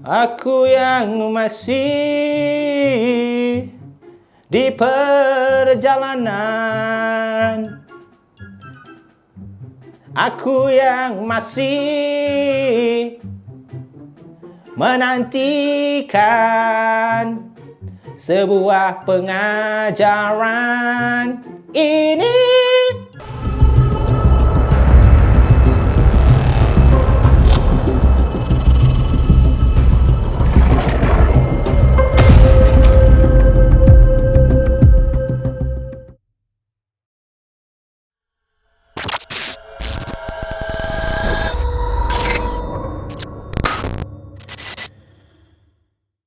Aku yang masih di perjalanan, aku yang masih menantikan sebuah pengajaran ini.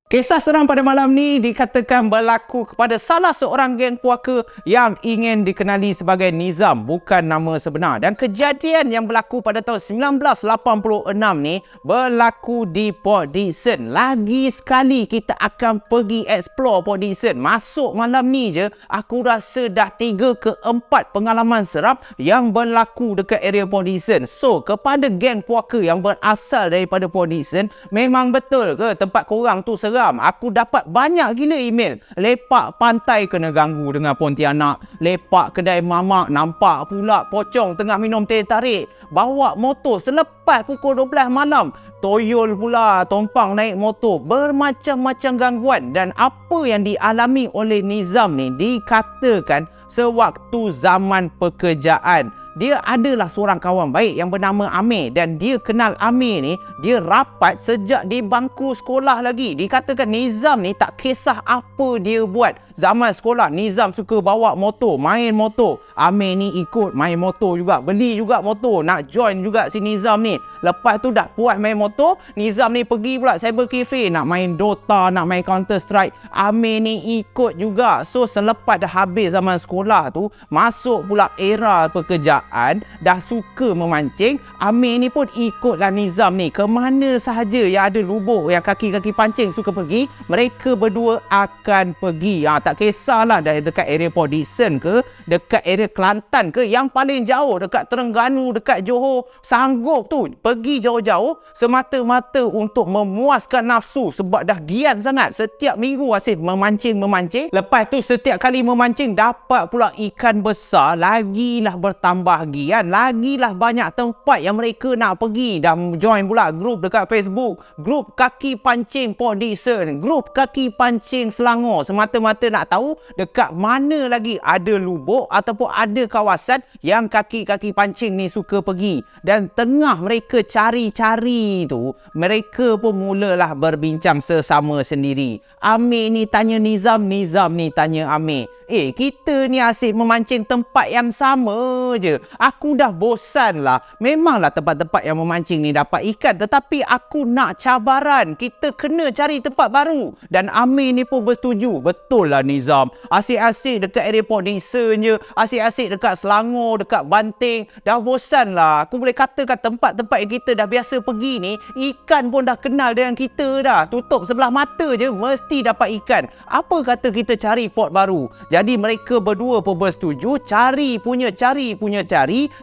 Kisah seram pada malam ni dikatakan berlaku kepada salah seorang geng puaka yang ingin dikenali sebagai Nizam, bukan nama sebenar. Dan kejadian yang berlaku pada tahun 1986 ni berlaku di Port Dickson. Lagi sekali kita akan pergi explore Port Dickson. Masuk malam ni je, aku rasa dah 3 ke 4 pengalaman seram yang berlaku dekat area Port Dickson. So, kepada geng puaka yang berasal daripada Port Dickson, memang betul ke tempat korang tu seram? Aku dapat banyak gila email. Lepak pantai kena ganggu dengan Pontianak. Lepak kedai mamak nampak pula pocong tengah minum teh tarik. Bawa motor selepas pukul 12 malam. Toyol pula tompang naik motor. Bermacam-macam gangguan. Dan apa yang dialami oleh Nizam ni dikatakan sewaktu zaman pekerjaan. Dia adalah seorang kawan baik yang bernama Amir, dan dia kenal Amir ni, dia rapat sejak di bangku sekolah lagi. Dikatakan Nizam ni tak kisah apa dia buat. Zaman sekolah Nizam suka bawa motor, main motor. Amir ni ikut main motor juga, beli juga motor, nak join juga si Nizam ni. Lepas tu dah puas main motor, Nizam ni pergi pula cyber cafe nak main Dota, nak main Counter Strike. Amir ni ikut juga. So selepas dah habis zaman sekolah tu, masuk pula era pekerjaan, dah suka memancing. Amir ni pun ikutlah Nizam ni ke mana sahaja yang ada lubuk yang kaki-kaki pancing suka pergi, mereka berdua akan pergi. Tak kisahlah dekat area Port Dickson ke, dekat area Kelantan ke, yang paling jauh dekat Terengganu, dekat Johor, sanggup tu pergi jauh-jauh semata-mata untuk memuaskan nafsu sebab dah gian sangat. Setiap minggu asyik memancing. Lepas tu setiap kali memancing dapat pula ikan besar, lagilah bertambah gian, lagilah banyak tempat yang mereka nak pergi. Dan join pula grup dekat Facebook, grup kaki pancing Port Dickson, grup kaki pancing Selangor, semata-mata nak tahu dekat mana lagi ada lubuk ataupun ada kawasan yang kaki-kaki pancing ni suka pergi. Dan tengah mereka cari-cari tu, mereka pun mulalah berbincang sesama sendiri. Amir ni tanya Nizam, Nizam ni tanya Amir, kita ni asyik memancing tempat yang sama je. Aku dah bosan lah. Memanglah tempat-tempat yang memancing ni dapat ikan, tetapi aku nak cabaran. Kita kena cari tempat baru. Dan Amir ni pun bersetuju. Betul lah Nizam, asyik-asyik dekat area Port Dickson je, asyik-asyik dekat Selangor, dekat Banting, dah bosan lah. Aku boleh katakan tempat-tempat yang kita dah biasa pergi ni, ikan pun dah kenal dengan kita dah. Tutup sebelah mata je mesti dapat ikan. Apa kata kita cari port baru? Jadi mereka berdua pun bersetuju. Cari punya cari,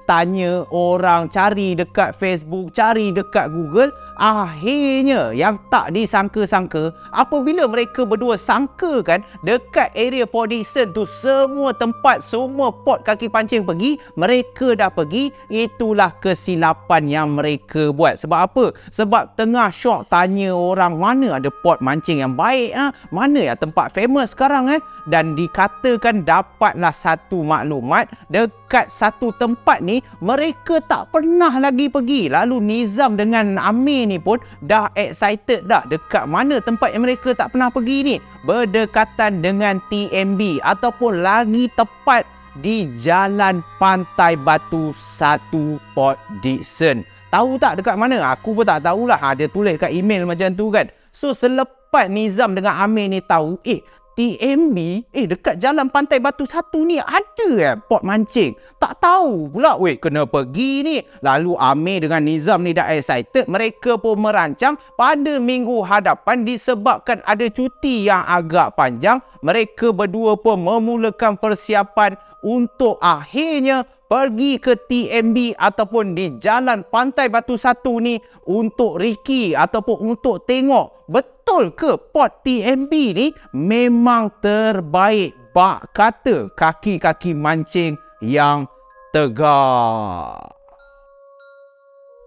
tanya orang, cari dekat Facebook, cari dekat Google. Akhirnya yang tak disangka-sangka, apabila mereka berdua sangkakan dekat area Port Dickson tu semua tempat, semua port kaki pancing pergi, mereka dah pergi. Itulah kesilapan yang mereka buat. Sebab apa? Sebab tengah syok tanya orang mana ada port mancing yang baik, mana yang tempat famous sekarang, dan dikatakan dapatlah satu maklumat dekat satu tempat ni mereka tak pernah lagi pergi. Lalu Nizam dengan Amir ni pun dah excited dah dekat mana tempat yang mereka tak pernah pergi ni, berdekatan dengan TMB ataupun lagi tepat di Jalan Pantai Batu 1 Port Dickson. Tahu tak dekat mana? Aku pun tak tahulah. Dia tulis kat email macam tu kan. So selepas Nizam dengan Amir ni tahu, TMB, dekat Jalan Pantai Batu 1 ni ada port mancing. Tak tahu pula, kena pergi ni. Lalu Amir dengan Nizam ni dah excited. Mereka pun merancang pada minggu hadapan, disebabkan ada cuti yang agak panjang, mereka berdua pun memulakan persiapan untuk akhirnya pergi ke TMB ataupun di Jalan Pantai Batu Satu ni untuk Ricky ataupun untuk tengok betul ke pot TMB ni memang terbaik. Bak kata kaki-kaki mancing yang tegak.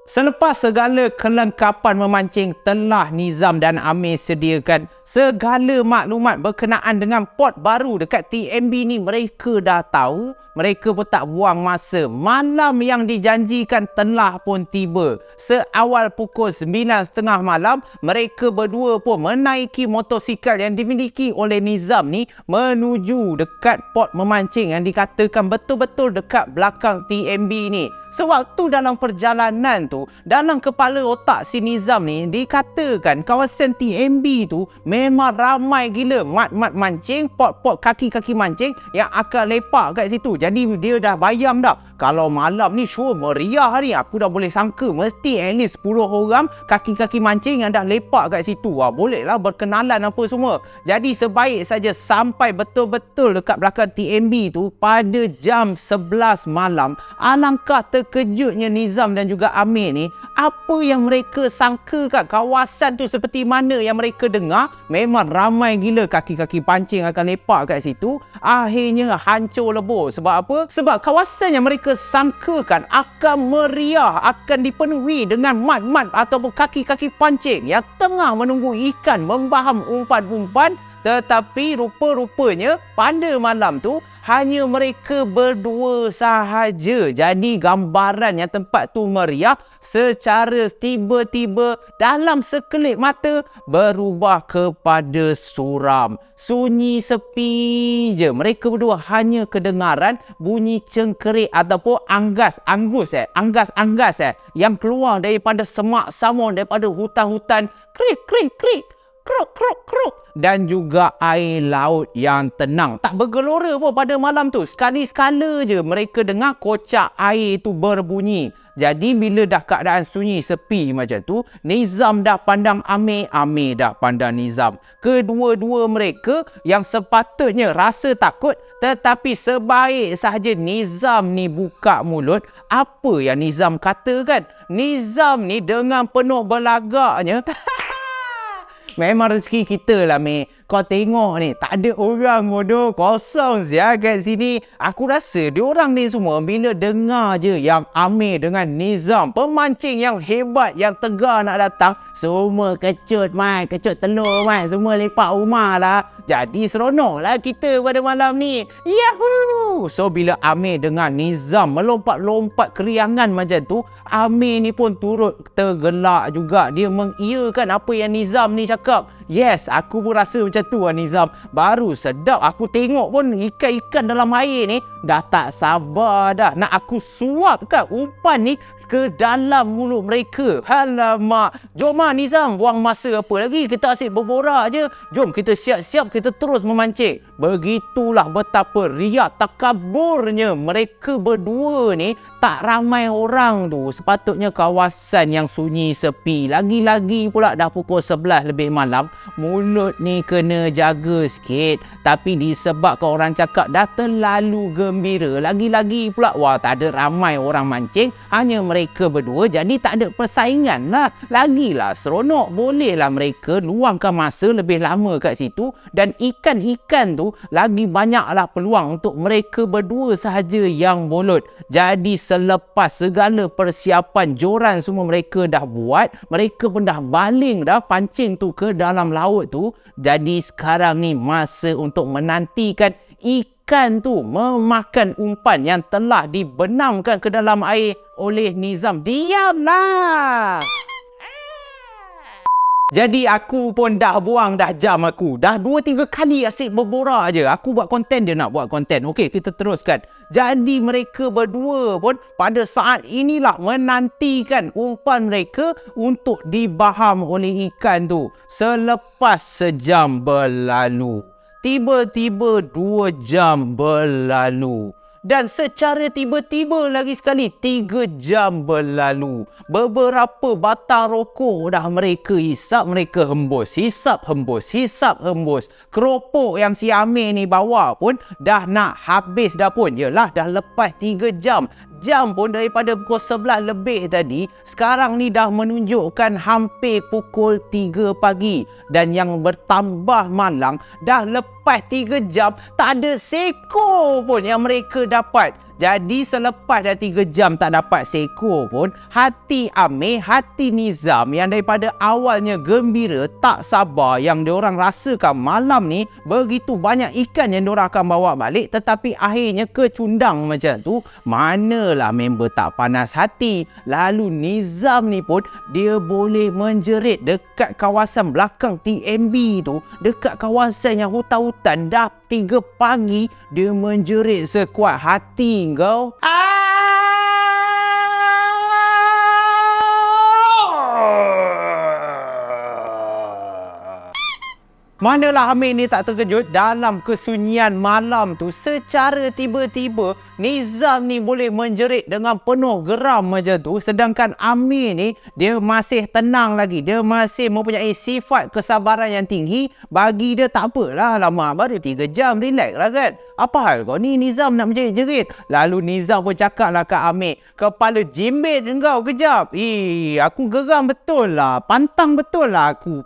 Selepas segala kelengkapan memancing telah Nizam dan Amir sediakan segala maklumat berkenaan dengan pot baru dekat TMB ni, mereka dah tahu, mereka pun tak buang masa. Malam yang dijanjikan telah pun tiba. Seawal pukul 9.30 malam, mereka berdua pun menaiki motosikal yang dimiliki oleh Nizam ni menuju dekat pot memancing yang dikatakan betul-betul dekat belakang TMB ni. Sewaktu dalam perjalanan tu, dalam kepala otak si Nizam ni dikatakan kawasan TMB tu memang ramai gila mat-mat mancing, pot-pot kaki-kaki mancing yang akan lepak kat situ. Jadi dia dah bayang dah, kalau malam ni show meriah ni, aku dah boleh sangka mesti at least 10 orang kaki-kaki mancing yang dah lepak kat situ. Boleh lah berkenalan apa semua. Jadi sebaik saja sampai betul-betul dekat belakang TMB tu pada jam 11 malam. Alangkah terkejutnya Nizam dan juga Amir ni. Apa yang mereka sangka kat kawasan tu seperti mana yang mereka dengar, memang ramai gila kaki-kaki pancing akan lepak kat situ. Akhirnya hancur lebur. Sebab apa? Sebab kawasan yang mereka sangkakan akan meriah, akan dipenuhi dengan mat-mat ataupun kaki-kaki pancing yang tengah menunggu ikan membaham umpan-umpan. Tetapi rupa-rupanya pada malam tu hanya mereka berdua sahaja. Jadi gambaran yang tempat tu meriah secara tiba-tiba dalam sekelip mata berubah kepada suram. Sunyi sepi je. Mereka berdua hanya kedengaran bunyi cengkerik ataupun anggas yang keluar daripada semak samun, daripada hutan-hutan. Krik, krik, krik. Kruk, kruk, kruk. Dan juga air laut yang tenang. Tak bergelora pun pada malam tu. Sekali-sekala je mereka dengar kocak air tu berbunyi. Jadi bila dah keadaan sunyi sepi macam tu, Nizam dah pandang Amir, Amir dah pandang Nizam. Kedua-dua mereka yang sepatutnya rasa takut, tetapi sebaik sahaja Nizam ni buka mulut, apa yang Nizam katakan? Nizam ni dengan penuh belagaknya memang rezeki kita lah, Mek. Kau tengok ni, tak ada orang bodoh. Kosong saja kat sini. Aku rasa diorang ni semua bila dengar je yang Amir dengan Nizam, pemancing yang hebat, yang tegar nak datang, semua kecut, Mat. Kecut telur, Mat. Semua lepak rumah lah. Jadi seronok lah kita pada malam ni. Yahoo! So bila Amir dengan Nizam melompat-lompat keriangan macam tu, Amir ni pun turut tergelak juga. Dia mengiyakan apa yang Nizam ni cakap. Yes, aku pun rasa macam tu lah Nizam. Baru sedap aku tengok pun ikan-ikan dalam air ni. Dah tak sabar dah nak aku suapkan umpan ni ke dalam mulut mereka. Alamak. Jom lah Nizam, buang masa apa lagi. Kita asyik berborak je. Jom kita siap-siap, kita terus memancing. Begitulah betapa riak takaburnya mereka berdua ni. Tak ramai orang tu. Sepatutnya kawasan yang sunyi sepi. Lagi-lagi pula dah pukul 11 lebih malam. Mulut ni kena jaga sikit. Tapi disebabkan orang cakap dah terlalu gembira. Lagi-lagi pula, wah tak ada ramai orang mancing. Hanya mereka berdua, jadi tak ada persaingan lah. Lagilah seronok. Bolehlah mereka luangkan masa lebih lama kat situ. Dan ikan-ikan tu lagi banyaklah peluang untuk mereka berdua sahaja yang bolot. Jadi selepas segala persiapan joran semua mereka dah buat, mereka pun dah baling dah pancing tu ke dalam laut tu. Jadi sekarang ni masa untuk menantikan ikan tu memakan umpan yang telah dibenamkan ke dalam air oleh Nizam. Diamlah! Jadi aku pun dah buang dah jam aku. Dah 2-3 kali asyik berborak je. Aku buat konten, dia nak buat konten. Okey, kita teruskan. Jadi mereka berdua pun pada saat inilah menantikan umpan mereka untuk dibaham oleh ikan tu. Selepas sejam berlalu. Tiba-tiba 2 jam berlalu. Dan secara tiba-tiba lagi sekali 3 jam berlalu. Beberapa batang rokok dah mereka hisap, mereka hembus. Hisap, hembus. Hisap, hembus. Keropok yang si Amir ni bawa pun dah nak habis dah pun. Yelah, dah lepas 3 jam. Jam pun daripada pukul 11 lebih tadi, sekarang ni dah menunjukkan hampir pukul 3 pagi. Dan yang bertambah malang, dah lepas 3 jam, tak ada seekor pun yang mereka dapat. Jadi selepas dah 3 jam tak dapat seekor pun, hati Amir, hati Nizam yang daripada awalnya gembira, tak sabar yang diorang rasakan malam ni begitu banyak ikan yang diorang akan bawa balik, tetapi akhirnya kecundang macam tu. Manalah member tak panas hati. Lalu Nizam ni pun dia boleh menjerit dekat kawasan belakang TMB tu, dekat kawasan yang hutan-hutan. Dah 3 pagi dia menjerit sekuat hati kau. Manalah Amir ni tak terkejut dalam kesunyian malam tu. Secara tiba-tiba Nizam ni boleh menjerit dengan penuh geram macam tu. Sedangkan Amir ni dia masih tenang lagi. Dia masih mempunyai sifat kesabaran yang tinggi. Bagi dia tak apalah, lama baru 3 jam, relax lah kan. Apa hal kau ni Nizam nak menjerit-jerit? Lalu Nizam pun cakap lah kat Amir, kepala jimbit engkau kejap. Aku geram betul lah. Pantang betul lah aku.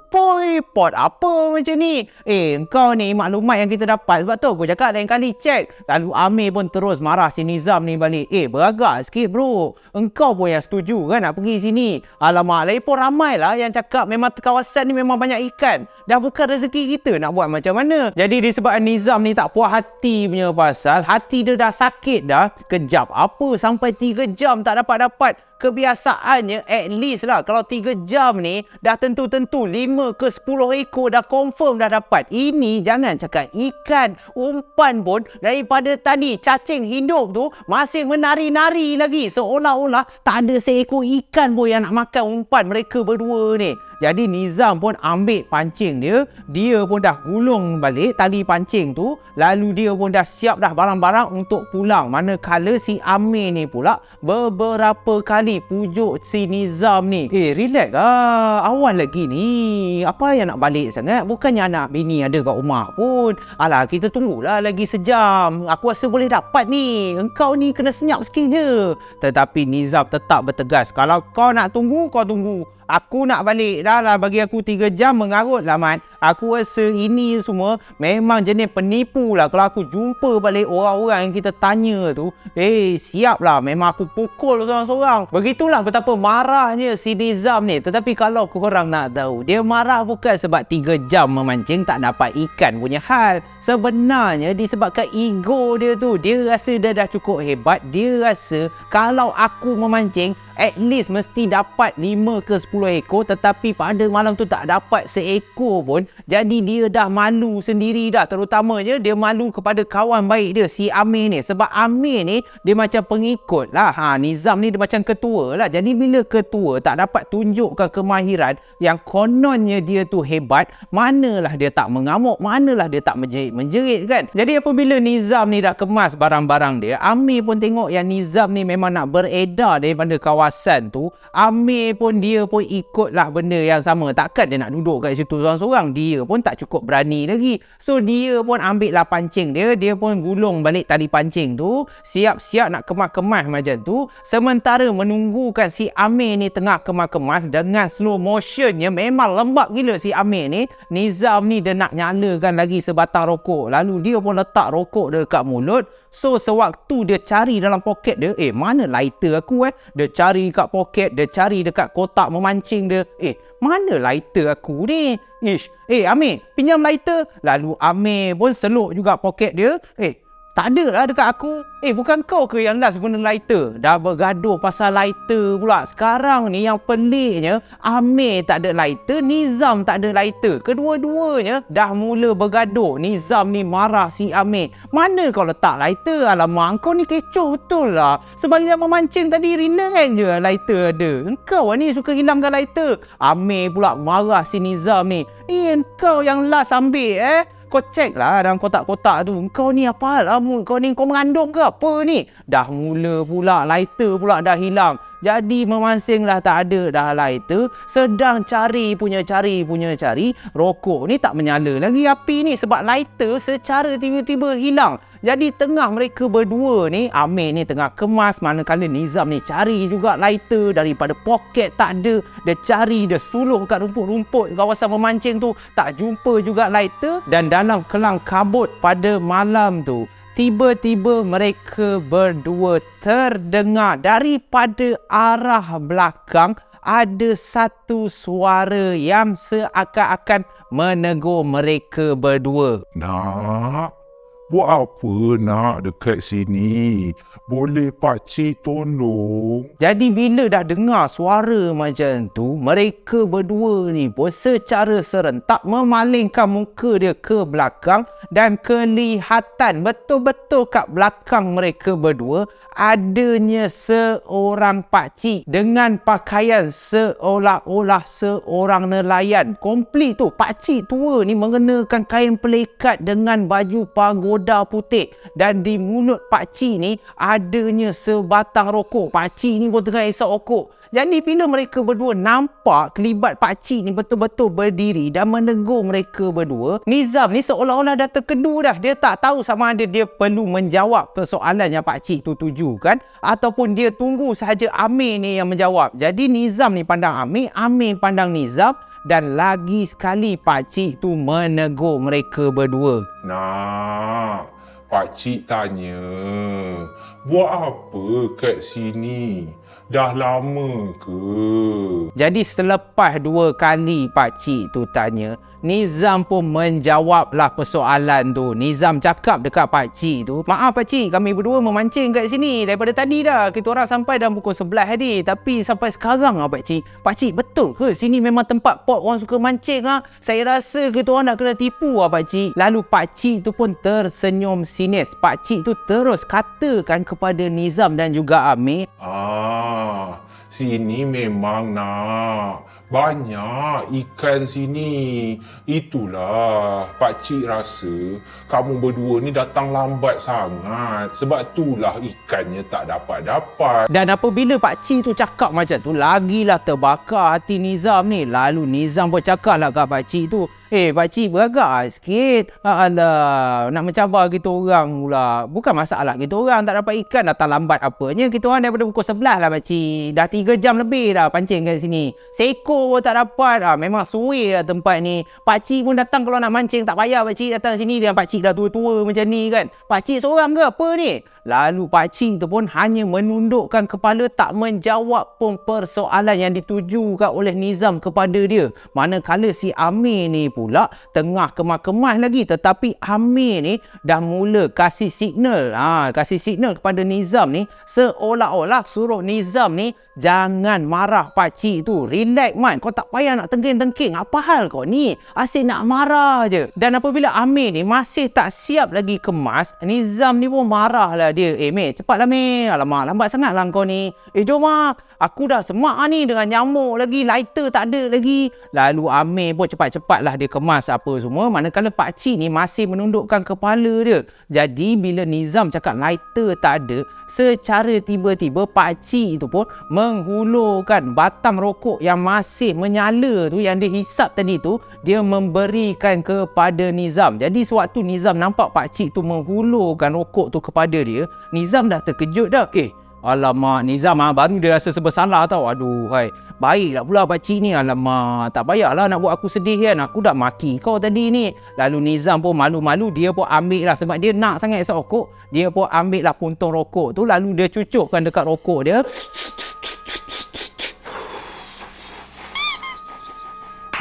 Pot apa macam ni? Engkau ni maklumat yang kita dapat. Sebab tu aku cakap lain kali cek. Lalu Amir pun terus marah si Nizam ni balik. Beragak sikit bro. Engkau pun yang setuju kan nak pergi sini. Alamak, lagi pun ramai lah yang cakap memang kawasan ni memang banyak ikan. Dah bukan rezeki kita nak buat macam mana. Jadi disebabkan Nizam ni tak puas hati punya pasal, hati dia dah sakit dah. Kejap apa sampai 3 jam tak dapat-dapat. Kebiasaannya at least lah kalau 3 jam ni dah tentu-tentu 5 ke 10 ekor dah confirm dah dapat. Ini jangan cakap ikan, umpan pun daripada tadi cacing hidup tu masih menari-nari lagi, seolah-olah tak ada seekor ikan pun yang nak makan umpan mereka berdua ni. Jadi Nizam pun ambil pancing dia, dia pun dah gulung balik tali pancing tu, lalu dia pun dah siap dah barang-barang untuk pulang. Manakala si Amir ni pula beberapa kali pujuk si Nizam ni, relax lah, awal lagi ni, apa yang nak balik sangat? Bukannya anak bini ada kat rumah pun. Alah, kita tunggulah lagi sejam, aku rasa boleh dapat ni, engkau ni kena senyap sikit je. Tetapi Nizam tetap bertegas, kalau kau nak tunggu, kau tunggu. Aku nak balik dah lah, bagi aku 3 jam mengarut lah Mat. Aku rasa ini semua memang jenis penipu lah. Kalau aku jumpa balik orang-orang yang kita tanya tu, siap lah, memang aku pukul seorang-seorang. Begitulah betapa marahnya si Nizam ni. Tetapi kalau korang nak tahu, dia marah bukan sebab 3 jam memancing tak dapat ikan punya hal. Sebenarnya disebabkan ego dia tu. Dia rasa dia dah cukup hebat. Dia rasa kalau aku memancing at least mesti dapat 5 ke 10 ekor, tetapi pada malam tu tak dapat seekor pun. Jadi dia dah malu sendiri dah. Terutamanya dia malu kepada kawan baik dia, si Amir ni. Sebab Amir ni dia macam pengikut lah. Nizam ni dia macam ketua lah. Jadi bila ketua tak dapat tunjukkan kemahiran yang kononnya dia tu hebat, manalah dia tak mengamuk, manalah dia tak menjerit kan. Jadi apabila Nizam ni dah kemas barang-barang dia, Amir pun tengok yang Nizam ni memang nak beredar daripada kawasan tu. Amir pun dia pun ikutlah benda yang sama. Takkan dia nak duduk kat situ seorang-seorang. Dia pun tak cukup berani lagi. So dia pun ambil lah pancing dia. Dia pun gulung balik tali pancing tu. Siap-siap nak kemas-kemas macam tu. Sementara menunggukan si Amir ni tengah kemas-kemas dengan slow motionnya. Memang lembab gila si Amir ni. Nizam ni dia nak nyalakan lagi sebatang rokok. Lalu dia pun letak rokok dia dekat mulut. So sewaktu dia cari dalam poket dia, mana lighter aku Dia cari kat poket, dia cari dekat kotak memancing dia. Mana lighter aku ni? Amir, pinjam lighter. Lalu Amir pun seluk juga poket dia. Tak ada lah dekat aku. Bukan kau ke yang last guna lighter? Dah bergaduh pasal lighter pula. Sekarang ni yang peliknya, Amir tak ada lighter, Nizam tak ada lighter. Kedua-duanya dah mula bergaduh. Nizam ni marah si Amir. Mana kau letak lighter? Alamak, kau ni kecoh betul lah. Sebaliknya memancing tadi, relax je lighter ada. Engkau ni suka hilangkan lighter. Amir pula marah si Nizam ni. Engkau yang last ambil Kau cek lah dalam kotak-kotak tu. Kau ni apa lah mood kau ni? Kau mengandung ke apa ni? Dah mula pula lighter pula dah hilang. Jadi memansinglah tak ada dah lighter. Sedang cari. Rokok ni tak menyala lagi api ni. Sebab lighter secara tiba-tiba hilang. Jadi tengah mereka berdua ni, Amir ni tengah kemas, manakala Nizam ni cari juga lighter daripada poket tak ada. Dia cari, dia suluh kat rumput-rumput kawasan memancing tu, tak jumpa juga lighter. Dan dalam kelang kabut pada malam tu, tiba-tiba mereka berdua terdengar daripada arah belakang ada satu suara yang seakan-akan menegur mereka berdua. Nak, buat apa nak dekat sini? Boleh pakcik tolong? Jadi bila dah dengar suara macam tu, mereka berdua ni pun secara serentak memalingkan muka dia ke belakang dan kelihatan betul-betul kat belakang mereka berdua adanya seorang pakcik dengan pakaian seolah-olah seorang nelayan. Komplit tu, pakcik tua ni mengenakan kain pelikat dengan baju pagoda putih dan di mulut pakcik ni adanya sebatang rokok. Pakcik ni pun tengah isap rokok. Jadi bila mereka berdua nampak kelibat pakcik ni betul-betul berdiri dan menegur mereka berdua, Nizam ni seolah-olah dah terkedu dah. Dia tak tahu sama ada dia perlu menjawab persoalan yang pakcik tu tujukan ataupun dia tunggu sahaja Amir ni yang menjawab. Jadi Nizam ni pandang Amir, Amir pandang Nizam dan lagi sekali pakcik tu menegur mereka berdua. Nak, pakcik tanya, buat apa kat sini? Dah lama ke? Jadi selepas 2 kali pakcik tu tanya, Nizam pun menjawablah persoalan tu. Nizam cakap dekat pakcik tu, maaf pakcik, kami berdua memancing kat sini daripada tadi dah. Kita orang sampai dalam pukul 11 tadi. Tapi sampai sekarang lah pakcik. Pakcik betul ke sini memang tempat pot orang suka mancing ha? Saya rasa kita orang nak kena tipu lah pakcik. Lalu pakcik tu pun tersenyum sinis. Pakcik tu terus katakan kepada Nizam dan juga Amir, sini memang nak banyak ikan sini. Itulah pakcik rasa kamu berdua ni datang lambat sangat. Sebab itulah ikannya tak dapat-dapat. Dan apabila pakcik tu cakap macam tu, lagilah terbakar hati Nizam ni. Lalu Nizam pun cakap lah kat pakcik tu, pakcik beragak sikit. Alah, nak mencabar kita orang pula. Bukan masalah kita orang tak dapat ikan, datang lambat apanya. Kita orang daripada pukul 11 lah pakcik. Dah 3 jam lebih dah pancing kat sini. Seekor pun tak dapat. Memang suwe lah tempat ni. Pakcik pun datang kalau nak mancing tak payah pakcik datang sini. Dan pakcik dah tua-tua macam ni kan. Pakcik seorang ke apa ni? Lalu pakcik tu pun hanya menundukkan kepala, tak menjawab pun persoalan yang ditujukan oleh Nizam kepada dia. Manakala si Amir ni pula tengah kemas-kemas lagi, tetapi Amir ni dah mula kasih signal. Kasih signal kepada Nizam ni seolah-olah suruh Nizam ni jangan marah pakcik tu. Relax man, kau tak payah nak tengking-tengking. Apa hal kau ni? Asyik nak marah je. Dan apabila Amir ni masih tak siap lagi kemas, Nizam ni pun marah lah dia. Meh, cepatlah meh. Alamak, lambat sangat lah kau ni. Jom lah. Aku dah semak ni dengan nyamuk lagi. Lighter tak ada lagi. Lalu Amir pun cepat-cepatlah dia kemas apa semua. Manakala pakcik ni masih menundukkan kepala dia. Jadi bila Nizam cakap lighter tak ada, secara tiba-tiba pakcik itu pun menghulurkan batang rokok yang masih menyala tu, yang dia hisap tadi tu, dia memberikan kepada Nizam. Jadi sewaktu Nizam nampak pakcik tu menghulurkan rokok tu kepada dia, Nizam dah terkejut dah. Alamak, Nizam baru dia rasa bersalah tau. Aduh, hai. Baiklah pula pakcik ni. Alamak, tak payahlah nak buat aku sedih kan. Aku dah maki kau tadi ni. Lalu Nizam pun malu-malu, dia pun ambil lah, sebab dia nak sangat isap rokok. Dia pun ambil lah puntung rokok tu, lalu dia cucukkan dekat rokok dia.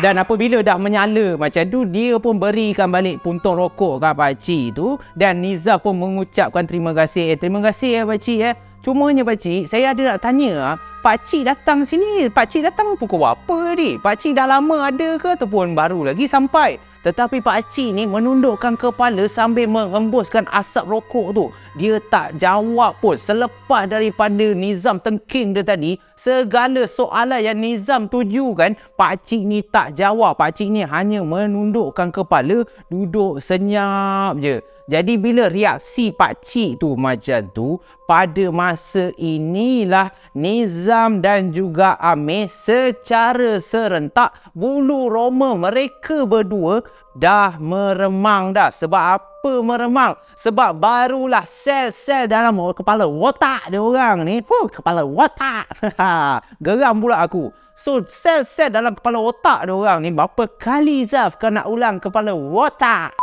Dan apabila dah menyala macam tu, dia pun berikan balik puntung rokok kat pakcik tu. Dan Nizam pun mengucapkan terima kasih. Terima kasih pakcik. Cumanya pakcik, saya ada nak tanya, pakcik datang sini, pakcik datang pukul berapa ni? Pakcik dah lama ada ke ataupun baru lagi sampai? Tetapi pakcik ni menundukkan kepala sambil menghembuskan asap rokok tu. Dia tak jawab pun. Selepas daripada Nizam tengking dia tadi, segala soalan yang Nizam tujukan, pakcik ni tak jawab. Pakcik ni hanya menundukkan kepala, duduk senyap je. Jadi bila reaksi pakcik tu macam tu, pada masa inilah Nizam dan juga Amir secara serentak bulu roma mereka berdua dah meremang dah. Sebab apa meremang? Sebab barulah sel-sel dalam kepala otak dia orang ni. Kepala otak. Geram pula aku. So, sel-sel dalam kepala otak dia orang ni, berapa kali Zaf kau nak ulang kepala otak?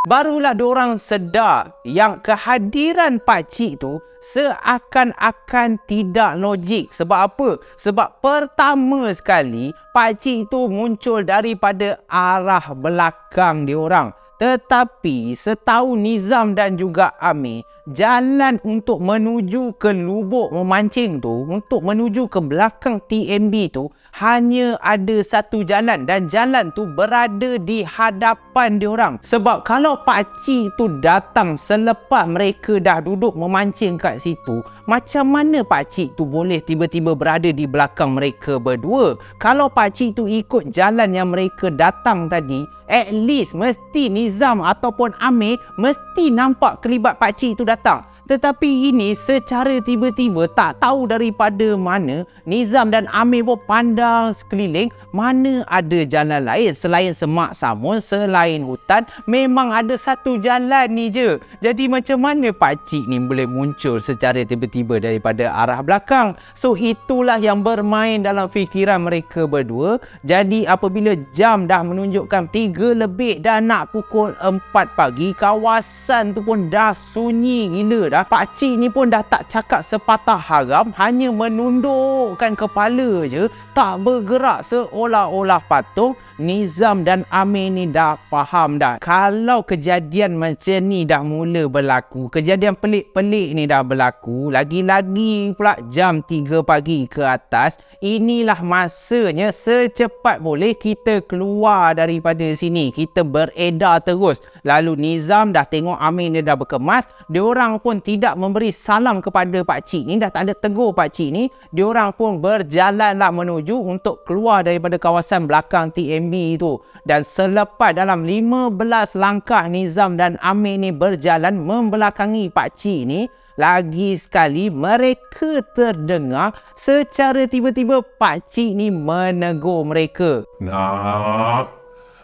Barulah diorang sedar yang kehadiran pakcik tu seakan-akan tidak logik. Sebab apa? Sebab pertama sekali pakcik tu muncul daripada arah belakang diorang. Tetapi setahu Nizam dan juga Amir, jalan untuk menuju ke lubuk memancing tu, untuk menuju ke belakang TMB tu, hanya ada satu jalan dan jalan tu berada di hadapan diorang. Sebab kalau pakcik tu datang selepas mereka dah duduk memancing kat situ, macam mana pakcik tu boleh tiba-tiba berada di belakang mereka berdua? Kalau pakcik tu ikut jalan yang mereka datang tadi, at least mesti Nizam ataupun Amir mesti nampak kelibat pakcik tu datang. Tetapi ini secara tiba-tiba, tak tahu daripada mana, Nizam dan Amir pun pandang sekeliling, mana ada jalan lain selain semak samun, selain hutan. Memang ada satu jalan ni je. Jadi macam mana pakcik ni boleh muncul secara tiba-tiba daripada arah belakang? So itulah yang bermain dalam fikiran mereka berdua. Jadi apabila jam dah menunjukkan 3 lebih dan nak pukul 4 pagi, kawasan tu pun dah sunyi gila dah. Pakcik ni pun dah tak cakap sepatah haram, hanya menundukkan kepala je, tak bergerak, seolah-olah patung. Nizam dan Amir ni dah faham dah, kalau kejadian macam ni dah mula berlaku, kejadian pelik-pelik ni dah berlaku, lagi-lagi pula jam 3 pagi ke atas, inilah masanya secepat boleh kita keluar daripada sini, kita beredar terus. Lalu Nizam dah tengok Amir ni dah berkemas, diorang pun tidak memberi salam kepada pakcik ni, dah tak ada tegur pakcik ni. Diorang pun berjalanlah menuju untuk keluar daripada kawasan belakang TMB tu. Dan selepas dalam 15 langkah Nizam dan Amir ni berjalan membelakangi pakcik ni, lagi sekali mereka terdengar secara tiba-tiba pakcik ni menegur mereka. Nak,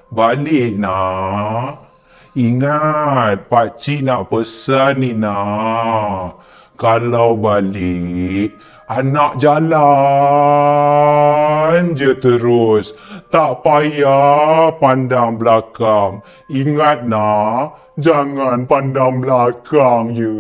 balik nak. Ingat, pakcik nak pesan ni nak. Kalau balik, anak jalan je terus. Tak payah pandang belakang. Ingat nak, jangan pandang belakang je.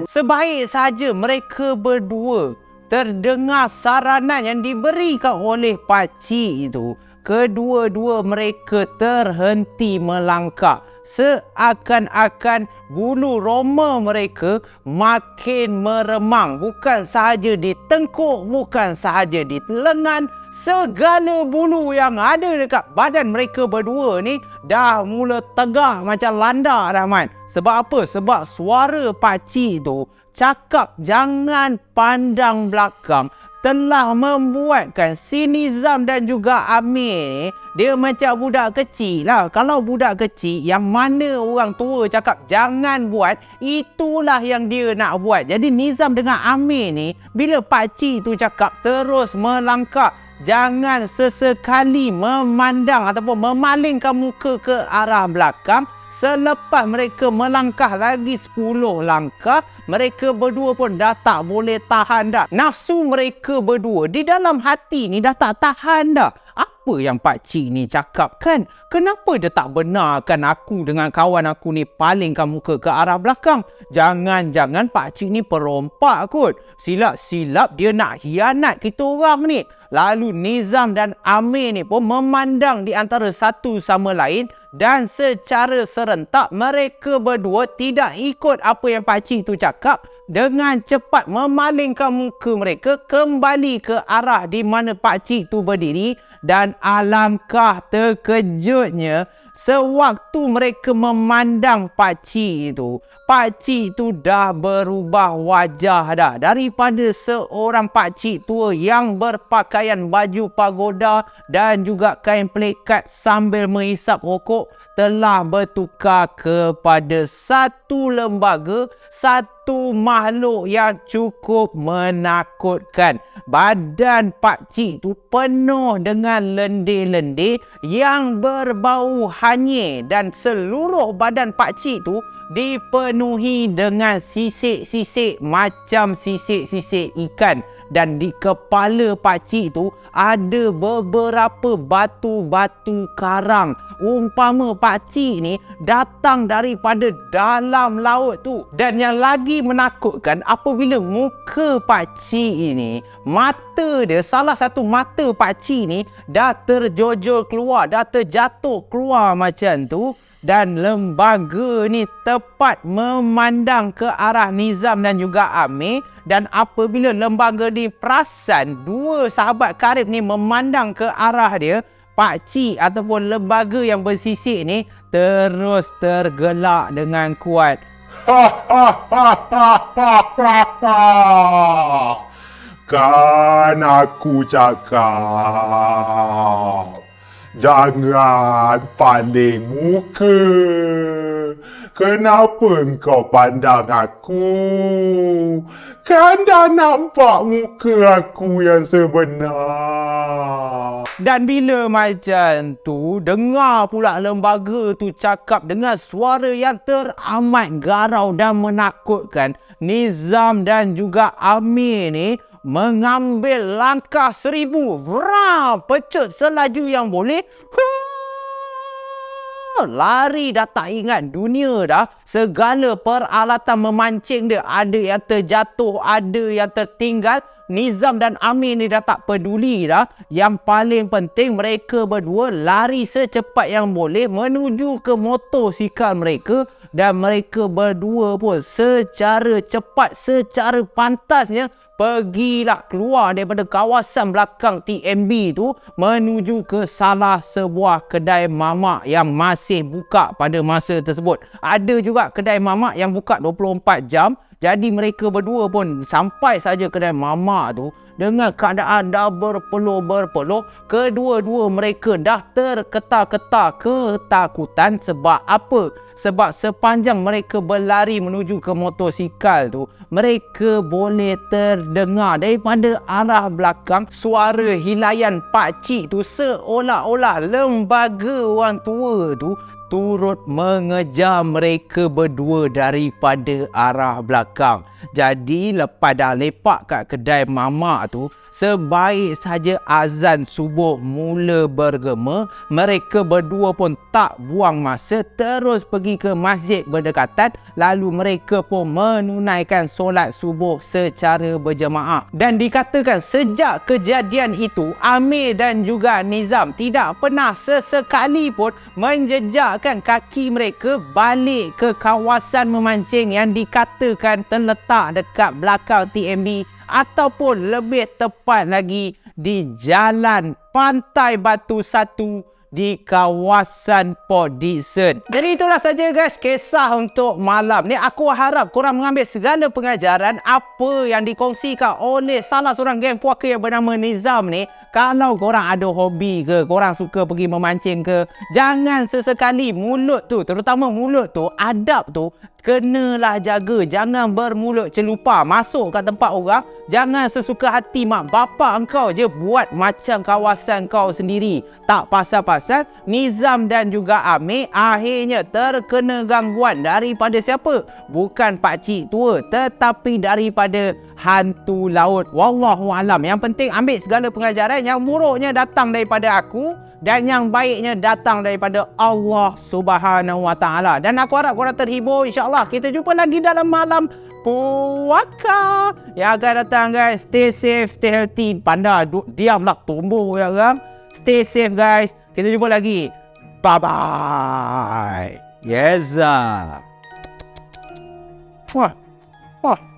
Sebaik saja mereka berdua terdengar saranan yang diberikan oleh pakcik itu, kedua-dua mereka terhenti melangkah. Seakan-akan bulu roma mereka makin meremang. Bukan sahaja di tengkuk, bukan sahaja di lengan, segala bulu yang ada dekat badan mereka berdua ni dah mula tegak macam landak dah, Man. Sebab apa? Sebab suara pakcik tu cakap jangan pandang belakang telah membuatkan si Nizam dan juga Amir ni, dia macam budak kecil lah. Kalau budak kecil yang mana orang tua cakap jangan buat, itulah yang dia nak buat. Jadi Nizam dengan Amir ni, bila pakcik tu cakap terus melangkah, jangan sesekali memandang ataupun memalingkan muka ke arah belakang. Selepas mereka melangkah lagi 10 langkah, mereka berdua pun dah tak boleh tahan dah. Nafsu mereka berdua di dalam hati ni dah tak tahan dah. Apa yang pakcik ni cakap kan? Kenapa dia tak benarkan aku dengan kawan aku ni palingkan muka ke arah belakang? Jangan-jangan pakcik ni perompak kot. Silap-silap dia nak hianat kita orang ni. Lalu Nizam dan Amir ni pun memandang di antara satu sama lain dan secara serentak mereka berdua tidak ikut apa yang pakcik tu cakap. Dengan cepat memalingkan muka mereka kembali ke arah di mana pakcik tu berdiri. Dan alangkah terkejutnya sewaktu mereka memandang pakcik itu dah berubah wajah dah. Daripada seorang pakcik tua yang berpakaian baju pagoda dan juga kain pelikat sambil menghisap rokok, telah bertukar kepada satu lembaga, satu makhluk yang cukup menakutkan. Badan pakcik tu penuh dengan lendir-lendir yang berbau hanyir dan seluruh badan pakcik tu dipenuhi dengan sisik-sisik macam sisik-sisik ikan. Dan di kepala pakcik tu ada beberapa batu-batu karang. Umpama pakcik ni datang daripada dalam laut tu. Dan yang lagi menakutkan, apabila muka pakcik ini, mata dia, salah satu mata pakcik ni dah terjojol keluar, dah terjatuh keluar macam tu. Dan lembaga ni tepat memandang ke arah Nizam dan juga Amir. Dan apabila lembaga ni perasan dua sahabat karib ni memandang ke arah dia, pakcik ataupun lembaga yang bersisik ni terus tergelak dengan kuat. Kan aku cakap, jangan paling muka. Kenapa engkau pandang aku? Kan dah nampak muka aku yang sebenar. Dan bila macam tu, dengar pula lembaga tu cakap dengan suara yang teramat garau dan menakutkan. Nizam dan juga Amir ni mengambil langkah 1000, pecut selaju yang boleh. Lari dah tak ingat dunia dah. Segala peralatan memancing dia, ada yang terjatuh, ada yang tertinggal. Nizam dan Amir ni dah tak peduli dah. Yang paling penting mereka berdua lari secepat yang boleh menuju ke motosikal mereka. Dan mereka berdua pun secara cepat, secara pantasnya pergilah keluar daripada kawasan belakang TMB tu menuju ke salah sebuah kedai mamak yang masih buka pada masa tersebut. Ada juga kedai mamak yang buka 24 jam. Jadi mereka berdua pun sampai saja kedai mamak tu dengan keadaan dah berpeluh-berpeluh. Kedua-dua mereka dah terketar-ketar ketakutan. Sebab apa? Sebab sepanjang mereka berlari menuju ke motosikal tu, mereka boleh terdengar daripada arah belakang suara hilayan pakcik tu, seolah-olah lembaga orang tua tu turut mengejar mereka berdua daripada arah belakang. Jadi lepas dah lepak kat kedai mamak tu, sebaik saja azan subuh mula bergema, mereka berdua pun tak buang masa, terus pergi ke masjid berdekatan. Lalu mereka pun menunaikan solat subuh secara berjemaah. Dan dikatakan sejak kejadian itu, Amir dan juga Nizam tidak pernah sesekali pun menjejakkan kaki mereka balik ke kawasan memancing yang dikatakan terletak dekat belakang TMB, ataupun lebih tepat lagi di Jalan Pantai Batu 1 di kawasan Port Dickson. Jadi itulah saja guys kisah untuk malam ni. Aku harap korang mengambil segala pengajaran apa yang dikongsikan oleh salah seorang geng puaka yang bernama Nizam ni. Kalau korang ada hobi ke, korang suka pergi memancing ke, jangan sesekali mulut tu, terutama mulut tu, adab tu kenalah jaga. Jangan bermulut celupa masuk kat tempat orang. Jangan sesuka hati mak bapak engkau je buat macam kawasan kau sendiri. Tak pasal-pasal Nizam dan juga Amir akhirnya terkena gangguan daripada siapa? Bukan pakcik tua, tetapi daripada hantu laut. Wallahualam. Yang penting ambil segala pengajaran. Yang buruknya datang daripada aku dan yang baiknya datang daripada Allah Subhanahu Wa Taala. Dan aku harap korang terhibur. InsyaAllah kita jumpa lagi dalam malam puaka yang akan datang guys. Stay safe, stay healthy. Panda diamlah tumbuh ya kan. Stay safe guys. Kita jumpa lagi. Bye-bye. Yes, sir. Wah. Wah.